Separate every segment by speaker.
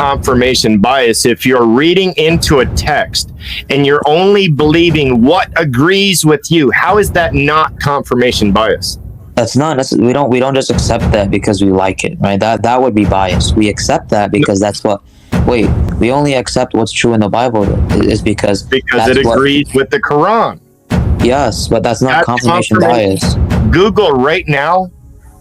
Speaker 1: confirmation bias if you're reading into a text and you're only believing what agrees with you? How is that not confirmation bias?
Speaker 2: That's not. We don't just accept that because we like it, right? That would be bias. We accept that because that's what. Wait, we only accept what's true in the Bible is because
Speaker 1: it agrees with the Quran.
Speaker 2: Yes, but that's not confirmation bias.
Speaker 1: Google right now.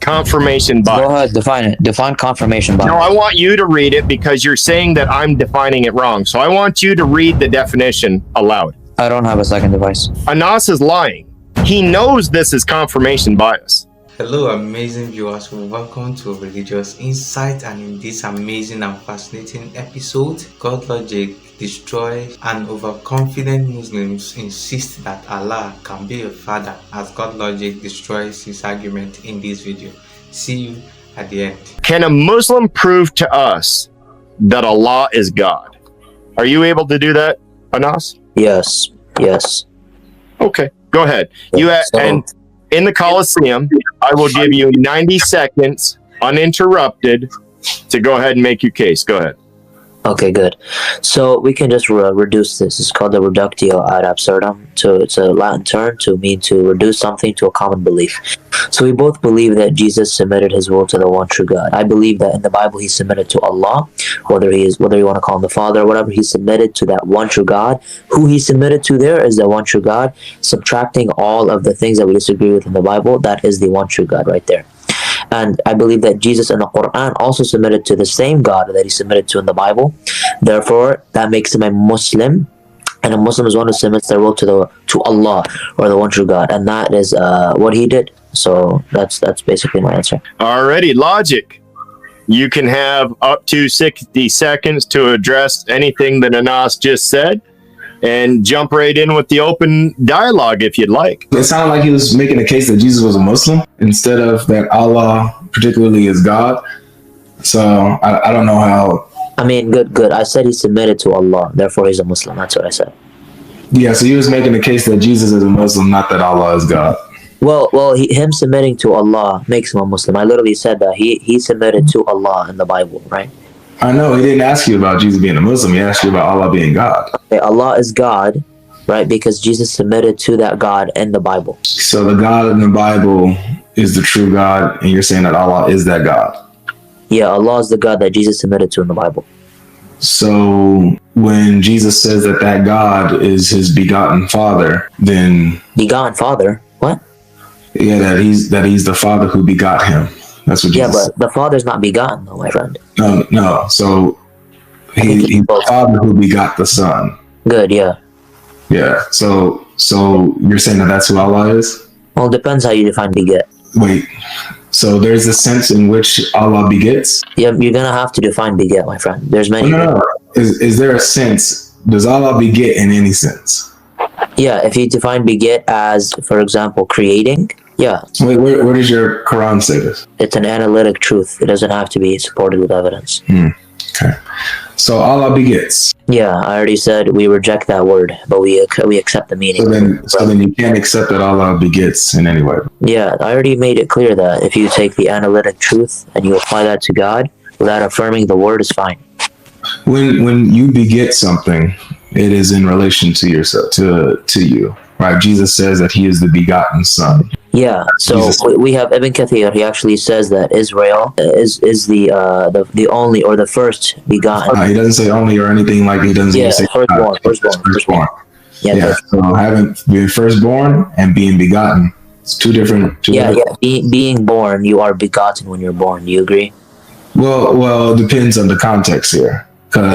Speaker 1: Confirmation bias.
Speaker 2: Go ahead, define it. Define confirmation bias.
Speaker 1: No, I want you to read it because you're saying that I'm defining it wrong. So I want you to read the definition aloud.
Speaker 2: I don't have a second device.
Speaker 1: Anas is lying. He knows this is confirmation bias.
Speaker 3: Hello, amazing viewers. Welcome to Religious Insight, and in this amazing and fascinating episode, Godlogic destroys and overconfident Muslims insist that Allah can be a father, as Godlogic destroys his argument in this video. See you at the end.
Speaker 1: Can a Muslim prove to us that Allah is God? Are you able to do that, Anas?
Speaker 2: Yes.
Speaker 1: Okay, go ahead. And in the Coliseum, I will give you 90 seconds uninterrupted to go ahead and make your case. Go ahead.
Speaker 2: Okay, good. So we can just reduce this. It's called the reductio ad absurdum. It's a Latin term to mean to reduce something to a common belief. So we both believe that Jesus submitted his will to the one true God. I believe that in the Bible he submitted to Allah, whether you want to call him the Father or whatever, he submitted to that one true God. Who he submitted to there is the one true God. Subtracting all of the things that we disagree with in the Bible, that is the one true God right there. And I believe that Jesus in the Quran also submitted to the same God that he submitted to in the Bible. Therefore, that makes him a Muslim. And a Muslim is one who submits their will to Allah, or the one true God. And that is what he did. So that's basically my answer.
Speaker 1: Alrighty, logic. You can have up to 60 seconds to address anything that Anas just said, and jump right in with the open dialogue if you'd like.
Speaker 4: It sounded like he was making a case that Jesus was a Muslim instead of that Allah particularly is God. So I don't know how.
Speaker 2: I mean, good. I said he submitted to Allah, therefore he's a Muslim. That's what I said.
Speaker 4: Yeah, so he was making the case that Jesus is a Muslim, not that Allah is God.
Speaker 2: Well, him submitting to Allah makes him a Muslim. I literally said that he submitted to Allah in the Bible, right?
Speaker 4: I know, he didn't ask you about Jesus being a Muslim. He asked you about Allah being God.
Speaker 2: Okay, Allah is God, right? Because Jesus submitted to that God in the Bible.
Speaker 4: So the God in the Bible is the true God, and you're saying that Allah is that God.
Speaker 2: Yeah, Allah is the God that Jesus submitted to in the Bible.
Speaker 4: So when Jesus says that God is his begotten Father, then...
Speaker 2: Begotten Father? What?
Speaker 4: Yeah, that he's the Father who begot him. That's what Jesus
Speaker 2: said. But the Father's not begotten, though, my friend.
Speaker 4: No. So he's the Father who begot the Son.
Speaker 2: Good, yeah.
Speaker 4: Yeah. So you're saying that that's who Allah is?
Speaker 2: Well, it depends how you define beget.
Speaker 4: Wait. So there's a sense in which Allah begets?
Speaker 2: Yeah, you're gonna have to define beget, my friend. There's many.
Speaker 4: No. Is there a sense? Does Allah beget in any sense?
Speaker 2: Yeah, if you define beget as, for example, creating. Yeah.
Speaker 4: Wait, where does your Quran say this?
Speaker 2: It's an analytic truth. It doesn't have to be supported with evidence.
Speaker 4: Okay. So Allah begets.
Speaker 2: Yeah, I already said we reject that word, but we accept the meaning.
Speaker 4: So then you can't accept that Allah begets in any way.
Speaker 2: Yeah, I already made it clear that if you take the analytic truth and you apply that to God without affirming the word, is fine.
Speaker 4: When you beget something, it is in relation to yourself, to you. Right? Jesus says that he is the begotten Son.
Speaker 2: Yeah, so we have Ibn Kathir. He actually says that Israel is the only or the first begotten.
Speaker 4: He doesn't say only or anything like he doesn't say firstborn. Yeah. So having being firstborn and being begotten, it's two different.
Speaker 2: Being born, you are begotten when you're born. Do you agree?
Speaker 4: Well, it depends on the context here.
Speaker 2: But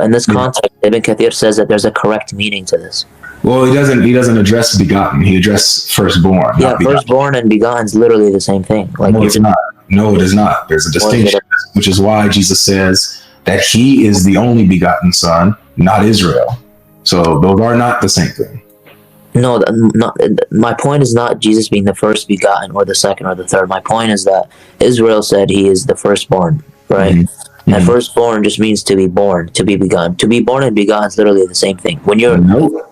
Speaker 2: in this context, Ibn Kathir says that there's a correct meaning to this.
Speaker 4: Well, he doesn't address begotten. He addresses firstborn.
Speaker 2: Yeah, firstborn and begotten is literally the same thing.
Speaker 4: No, it's not. No, it is not. There's a distinction, which is why Jesus says that he is the only begotten Son, not Israel. So those are not the same thing.
Speaker 2: No, my point is not Jesus being the first begotten or the second or the third. My point is that Israel said he is the firstborn, right? Mm-hmm. And firstborn just means to be born, to be begotten. To be born and begotten is literally the same thing. When you're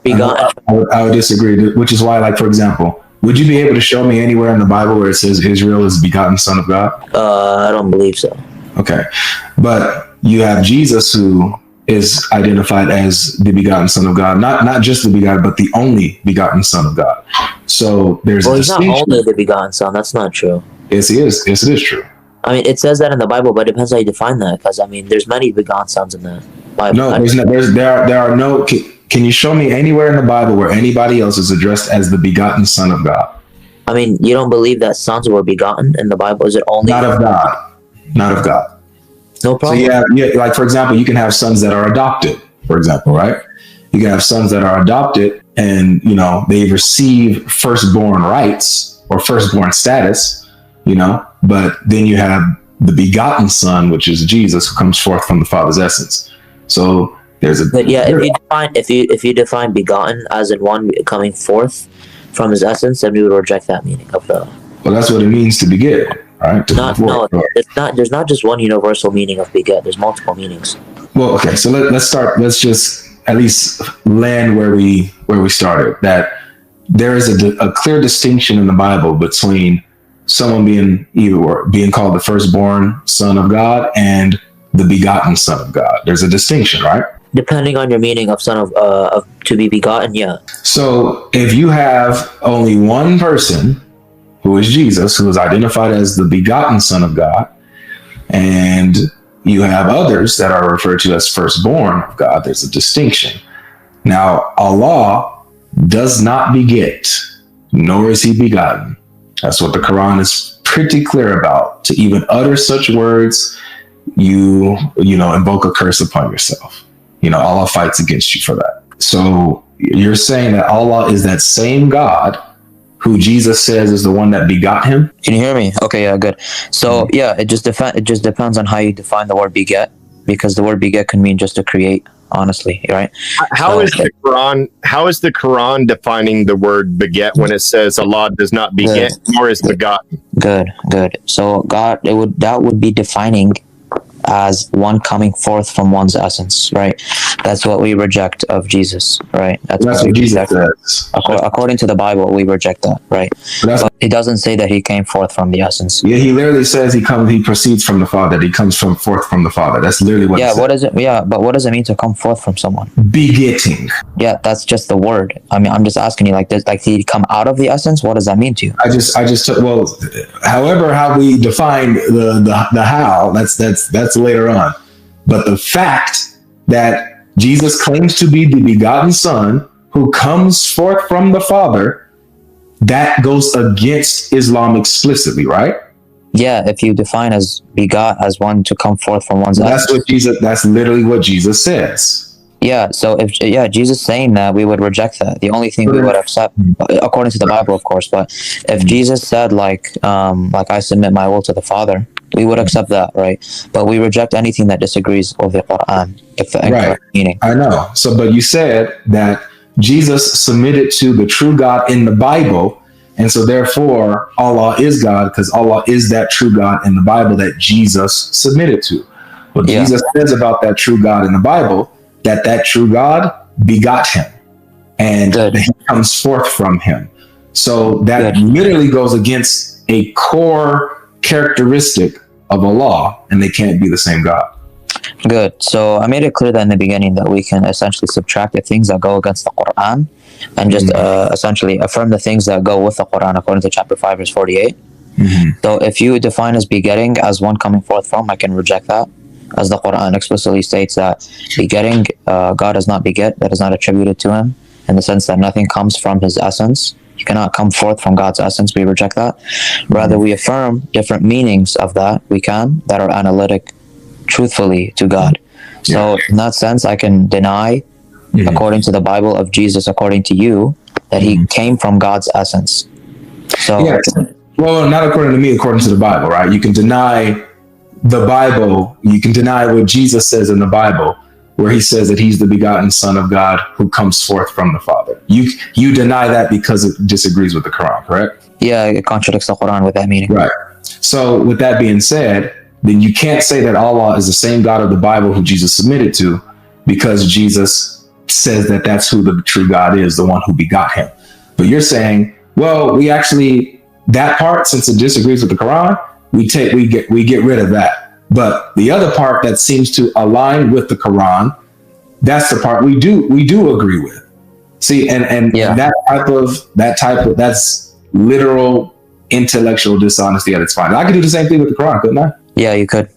Speaker 2: begotten...
Speaker 4: I would disagree, which is why, like, for example, would you be able to show me anywhere in the Bible where it says Israel is the begotten Son of God?
Speaker 2: I don't believe so.
Speaker 4: Okay. But you have Jesus, who is identified as the begotten Son of God, not just the begotten, but the only begotten Son of God. So there's a
Speaker 2: he's not
Speaker 4: distinction.
Speaker 2: only the begotten Son. That's not true.
Speaker 4: Yes, he is. Yes, it is true.
Speaker 2: I mean, it says that in the Bible, but it depends how you define that. Because I mean, there's many begotten sons in the Bible.
Speaker 4: No, there are no. Can you show me anywhere in the Bible where anybody else is addressed as the begotten Son of God?
Speaker 2: I mean, you don't believe that sons were begotten in the Bible? Is it only
Speaker 4: Not of God. Not of God.
Speaker 2: No problem.
Speaker 4: So yeah, like for example, you can have sons that are adopted, for example, right? You can have sons that are adopted and, they receive firstborn rights or firstborn status, but then you have the begotten Son, which is Jesus, who comes forth from the Father's essence. So there's a...
Speaker 2: But yeah, if you define begotten as in one coming forth from his essence, then we would reject that meaning of the...
Speaker 4: Well, that's what it means to beget, right?
Speaker 2: There's not just one universal meaning of beget. There's multiple meanings.
Speaker 4: Well, okay, so let's start. Let's just at least land where we started. That there is a clear distinction in the Bible between someone being called the firstborn Son of God and the begotten Son of God. There's a distinction, right?
Speaker 2: Depending on your meaning of son of to be begotten, yeah.
Speaker 4: So if you have only one person, who is Jesus, who is identified as the begotten Son of God, and you have others that are referred to as firstborn of God, there's a distinction. Now, Allah does not beget, nor is he begotten. That's what the Quran is pretty clear about. To even utter such words, you invoke a curse upon yourself. Allah fights against you for that. So you're saying that Allah is that same God who Jesus says is the one that begot him?
Speaker 2: Can you hear me? Okay, yeah, good. So yeah, it just depends on how you define the word beget, because the word beget can mean just to create, honestly, right?
Speaker 1: How is the Quran defining the word beget when it says Allah does not beget nor is begotten?
Speaker 2: Good. So that would be defining as one coming forth from one's essence, right? That's what we reject of Jesus, right? That's what Jesus says. According to the Bible, we reject that, right? But it doesn't say that he came forth from the essence.
Speaker 4: Yeah, he literally says he proceeds from the Father. He comes forth from the Father. That's literally what.
Speaker 2: Yeah, what is it? Yeah, but what does it mean to come forth from someone?
Speaker 4: Begetting.
Speaker 2: Yeah, that's just the word. I mean, I'm just asking you, like, did he come out of the essence? What does that mean to you?
Speaker 4: I just took, well, however how we define the how, that's later on. But the fact that Jesus claims to be the begotten Son who comes forth from the Father, that goes against Islam explicitly, right?
Speaker 2: Yeah, if you define as begot as one to come forth from one's essence.
Speaker 4: That's literally what Jesus says.
Speaker 2: Yeah, so if Jesus saying that, we would reject that. The only thing we would accept, according to the Bible, of course, but if Jesus said like I submit my will to the Father, we would accept that, right? But we reject anything that disagrees with the Quran, if the incorrect meaning.
Speaker 4: I know. So, but you said that Jesus submitted to the true God in the Bible, and so therefore Allah is God, because Allah is that true God in the Bible that Jesus submitted to. What Jesus says about that true God in the Bible, that true God begot him, and he comes forth from him. So that literally goes against a core characteristic of Allah, and they can't be the same God.
Speaker 2: Good. So I made it clear that in the beginning that we can essentially subtract the things that go against the Quran and just essentially affirm the things that go with the Quran, according to chapter 5, verse 48. So if you define as begetting as one coming forth from, I can reject that, as the Quran explicitly states that begetting, God does not beget, that is not attributed to him, in the sense that nothing comes from his essence. You cannot come forth from God's essence. We reject that. Rather, we affirm different meanings of that. We can, that are analytic truthfully to God. So in that sense, I can deny, according to the Bible of Jesus, according to you, that he came from God's essence. So,
Speaker 4: well, not according to me, according to the Bible, right? You can deny the Bible. You can deny what Jesus says in the Bible, where he says that he's the begotten Son of God who comes forth from the Father. You deny that because it disagrees with the Quran, correct?
Speaker 2: Yeah, it contradicts the Quran with that meaning.
Speaker 4: Right. So with that being said, then you can't say that Allah is the same God of the Bible who Jesus submitted to, because Jesus says that that's who the true God is, the one who begot him. But you're saying, well, that part, since it disagrees with the Quran, we get rid of that. But the other part that seems to align with the Quran, that's the part we do agree with. See, and that's literal intellectual dishonesty at its finest. I could do the same thing with the Quran, couldn't I?
Speaker 2: Yeah, you could.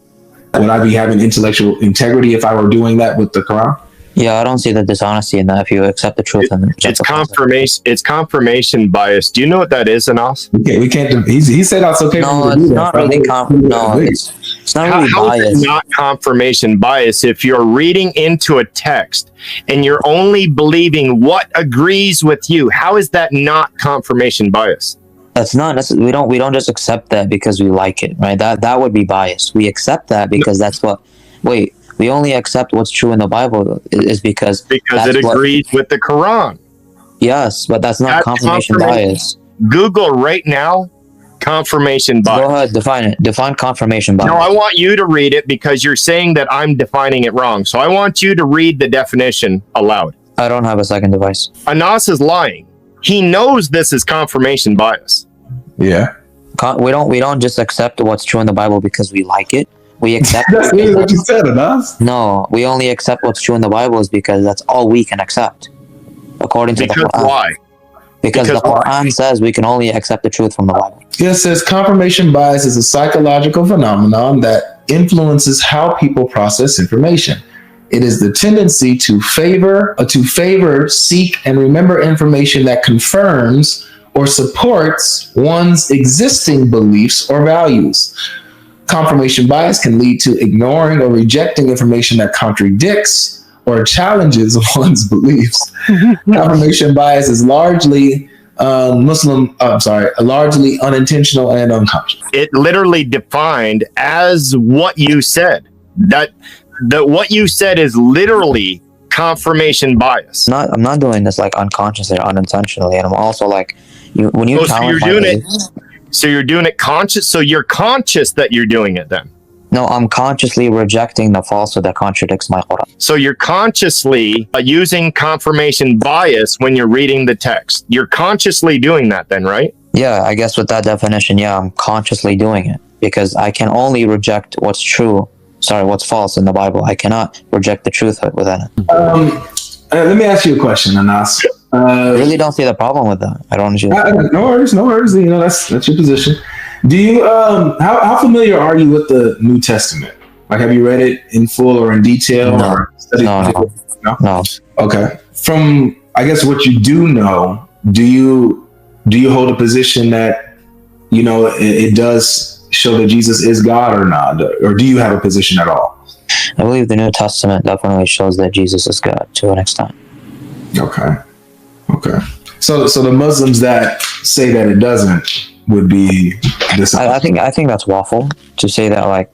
Speaker 4: Would I be having intellectual integrity if I were doing that with the Quran?
Speaker 2: Yeah, I don't see the dishonesty in that if you accept the truth and reject
Speaker 1: It's
Speaker 2: the falsehood.
Speaker 1: confirmation. It's confirmation bias. Do you know what that is, Anas?
Speaker 4: We can't. He said that's okay.
Speaker 2: No, it's not really it's not really
Speaker 1: How is
Speaker 2: biased.
Speaker 1: it not confirmation bias if you're reading into a text and you're only believing what agrees with you? How is that not confirmation bias?
Speaker 2: That's not necessarily, we don't just accept that because we like it, right? That would be bias. We accept that because that's what. Wait, we only accept what's true in the Bible is because
Speaker 1: it agrees with the Quran.
Speaker 2: Yes, but that's not confirmation bias.
Speaker 1: Google right now, confirmation bias.
Speaker 2: Go ahead, define it. Define confirmation bias.
Speaker 1: No, I want you to read it because you're saying that I'm defining it wrong. So I want you to read the definition aloud.
Speaker 2: I don't have a second device.
Speaker 1: Anas is lying. He knows this is confirmation bias.
Speaker 4: Yeah.
Speaker 2: We don't just accept what's true in the Bible because we like it. We accept.
Speaker 4: That's really what you said, Anas.
Speaker 2: No, we only accept what's true in the Bible is because that's all we can accept, according to the Quran.
Speaker 1: Why?
Speaker 2: Because the Quran says we can only accept the truth from the Bible.
Speaker 4: It says confirmation bias is a psychological phenomenon that influences how people process information. It is the tendency to favor, seek, and remember information that confirms or supports one's existing beliefs or values. Confirmation bias can lead to ignoring or rejecting information that contradicts or challenges one's beliefs. Confirmation bias is largely largely unintentional and unconscious.
Speaker 1: It literally defined as what you said. That what you said is literally confirmation bias.
Speaker 2: I'm not doing this like unconsciously or unintentionally, and I'm also like when you challenge my beliefs.
Speaker 1: So you're doing it conscious. So you're conscious that you're doing it then.
Speaker 2: No, I'm consciously rejecting the falsehood that contradicts my Quran.
Speaker 1: So you're consciously using confirmation bias when you're reading the text. You're consciously doing that then, right?
Speaker 2: Yeah, I guess with that definition, yeah, I'm consciously doing it because I can only reject what's false in the Bible. I cannot reject the truth within it.
Speaker 4: Let me ask you a question, Anas.
Speaker 2: I really don't see the problem with that. I don't.
Speaker 4: No worries. You know, that's your position. Do you how familiar are you with the New Testament? Like, have you read it in full or in detail?
Speaker 2: No.
Speaker 4: Or studied it?
Speaker 2: No.
Speaker 4: Okay. From, I guess, what you do know, do you hold a position that, you know, it does show that Jesus is God or not? Or do you have a position at all?
Speaker 2: I believe the New Testament definitely shows that Jesus is God to an extent.
Speaker 4: Okay. So the Muslims that say that it doesn't would be
Speaker 2: I think that's waffle to say that like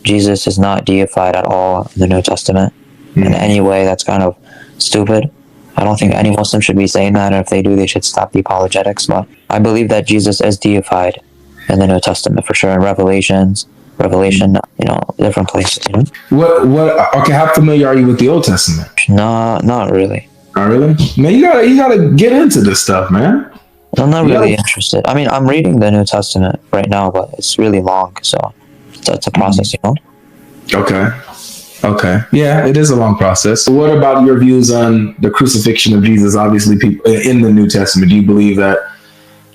Speaker 2: Jesus is not deified at all in the New Testament in any way. That's kind of stupid. I don't think any Muslim should be saying that, and if they do, they should stop the apologetics. But I believe that Jesus is deified in the New Testament for sure. In Revelation, different places. You know?
Speaker 4: What? Okay, how familiar are you with the Old Testament?
Speaker 2: No, not really.
Speaker 4: Not really, man. You gotta get into this stuff, man.
Speaker 2: I'm not really interested. I mean, I'm reading the New Testament right now, but it's really long, so it's a process, you know?
Speaker 4: Okay. Yeah, it is a long process. So what about your views on the crucifixion of Jesus? Obviously, people in the New Testament, do you believe that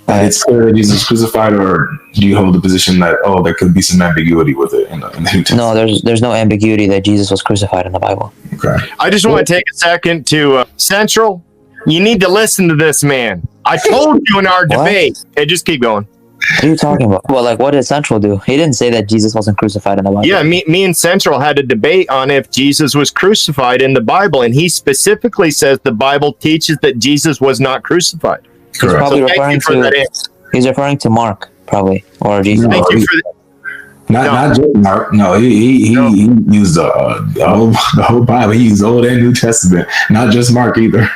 Speaker 4: it's clear that Jesus was crucified, or do you hold the position that, there could be some ambiguity with it in the New Testament?
Speaker 2: No, there's no ambiguity that Jesus was crucified in the Bible.
Speaker 4: Okay.
Speaker 1: I just want to take a second to Central. You need to listen to this man. I told you in our debate. Hey, just keep going.
Speaker 2: What are you talking about? Well, like, what did Central do? He didn't say that Jesus wasn't crucified in the Bible.
Speaker 1: Yeah, me and Central had a debate on if Jesus was crucified in the Bible, and he specifically says the Bible teaches that Jesus was not crucified.
Speaker 2: He's probably he's referring to Mark, probably, or Jesus.
Speaker 1: Thank you for
Speaker 4: Not just Mark. No, he used the whole Bible. He used Old and New Testament, not just Mark either.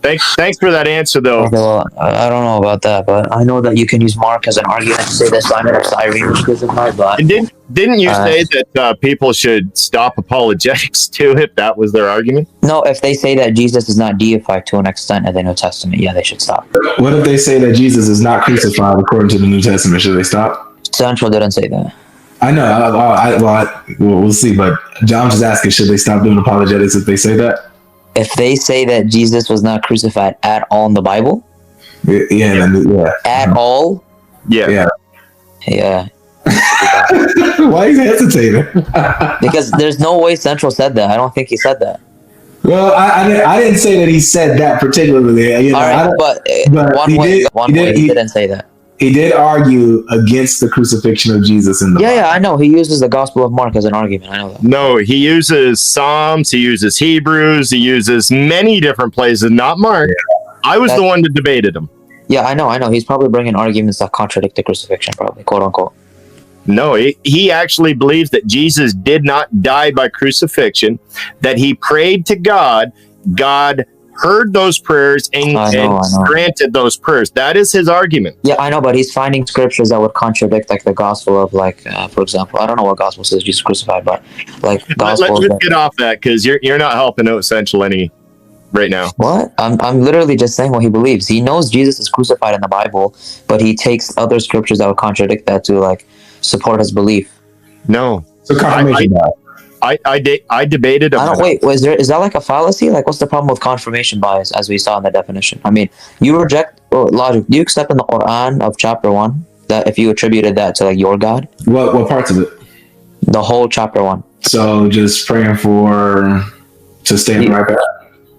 Speaker 1: Thanks for that answer, though.
Speaker 2: Okay, well, I don't know about that, but I know that you can use Mark as an argument to say that Simon of Cyrene was crucified. But
Speaker 1: didn't you say that people should stop apologetics too if that was their argument?
Speaker 2: No, if they say that Jesus is not deified to an extent in the New Testament, yeah, they should stop.
Speaker 4: What if they say that Jesus is not crucified according to the New Testament? Should they stop?
Speaker 2: Central didn't say that.
Speaker 4: I know. We'll see. But John just asking, should they stop doing apologetics if they say that?
Speaker 2: If they say that Jesus was not crucified at all in the Bible,
Speaker 4: Yeah.
Speaker 2: at all,
Speaker 1: Yeah.
Speaker 2: yeah,
Speaker 4: Why are you hesitating?
Speaker 2: because there's no way Central said that. I don't think he said that.
Speaker 4: Well, I didn't say that he said that particularly.
Speaker 2: All right, but he didn't say that.
Speaker 4: He did argue against the crucifixion of Jesus in the Bible.
Speaker 2: Yeah, I know. He uses the Gospel of Mark as an argument. I know that.
Speaker 1: No, he uses Psalms, he uses Hebrews, he uses many different places, not Mark. I was the one that debated him.
Speaker 2: Yeah, I know. He's probably bringing arguments that contradict the crucifixion, probably, quote unquote.
Speaker 1: No, he actually believes that Jesus did not die by crucifixion, that he prayed to God. God heard those prayers and granted those prayers. That is his argument.
Speaker 2: Yeah, I know, but he's finding scriptures that would contradict, like the gospel of, like, for example, I don't know what gospel says Jesus crucified, but like gospel.
Speaker 1: Let's get off that because you're not helping out Essential any right now.
Speaker 2: What? I'm literally just saying what he believes. He knows Jesus is crucified in the Bible, but he takes other scriptures that would contradict that to like support his belief.
Speaker 1: No.
Speaker 4: So confirmation bias.
Speaker 1: I debated.
Speaker 2: I don't wait. Is that like a fallacy? Like, what's the problem with confirmation bias, as we saw in the definition? I mean, you reject logic. Do you accept in the Quran of chapter 1 that if you attributed that to like your God?
Speaker 4: What parts of it?
Speaker 2: The whole chapter 1.
Speaker 4: So just praying to stay in the right path.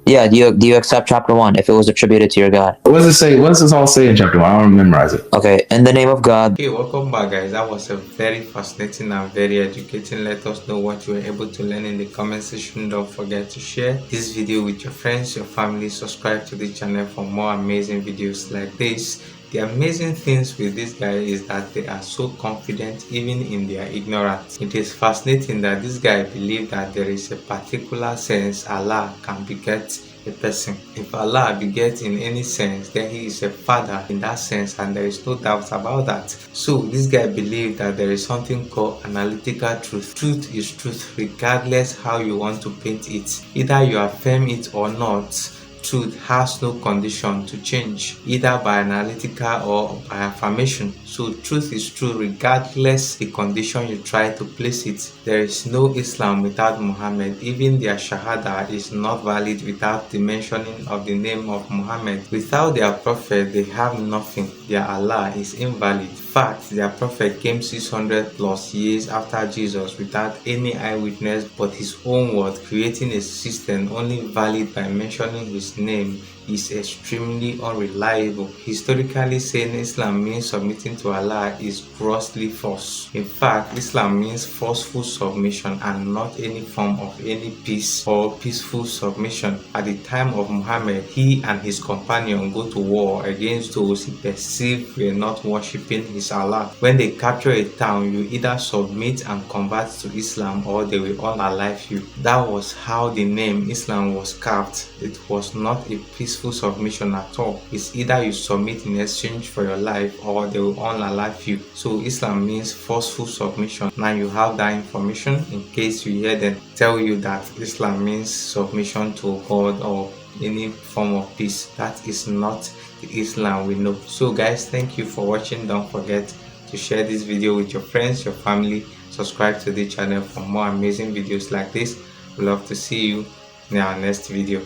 Speaker 2: Yeah, do you accept chapter 1 if it was attributed to your God?
Speaker 4: What does it say? What does this all say in chapter 1? I don't memorize it.
Speaker 2: Okay, in the name of God.
Speaker 3: Okay, welcome back, guys. That was a very fascinating and very educating. Let us know what you were able to learn in the comment section. Don't forget to share this video with your friends, your family. Subscribe to the channel for more amazing videos like this. The amazing things with this guy is that they are so confident even in their ignorance. It is fascinating that this guy believes that there is a particular sense Allah can beget a person. If Allah begets in any sense, then he is a father in that sense, and there is no doubt about that. So this guy believes that there is something called analytical truth. Truth is truth regardless how you want to paint it. Either you affirm it or not, truth has no condition to change, either by analytical or by affirmation. So truth is true regardless the condition you try to place it. There is no Islam without Muhammad. Even their Shahada is not valid without the mentioning of the name of Muhammad. Without their prophet, they have nothing. Their Allah is invalid. In fact, their prophet came 600 plus years after Jesus without any eyewitness but his own word, creating a system only valid by mentioning his name is extremely unreliable. Historically saying Islam means submitting to Allah is grossly false. In fact, Islam means forceful submission and not any form of any peace or peaceful submission. At the time of Muhammad, he and his companion go to war against those he perceived were not worshipping his Allah. When they capture a town, you either submit and convert to Islam or they will unalive you. That was how the name Islam was carved. It was not a peaceful submission at all. It's either you submit in exchange for your life or they will unalive you. So Islam means forceful submission. Now you have that information in case you hear them tell you that Islam means submission to God or any form of peace. That is not the Islam we know. So guys, thank you for watching. Don't forget to share this video with your friends, your family. Subscribe to the channel for more amazing videos like this. We love to see you in our next video.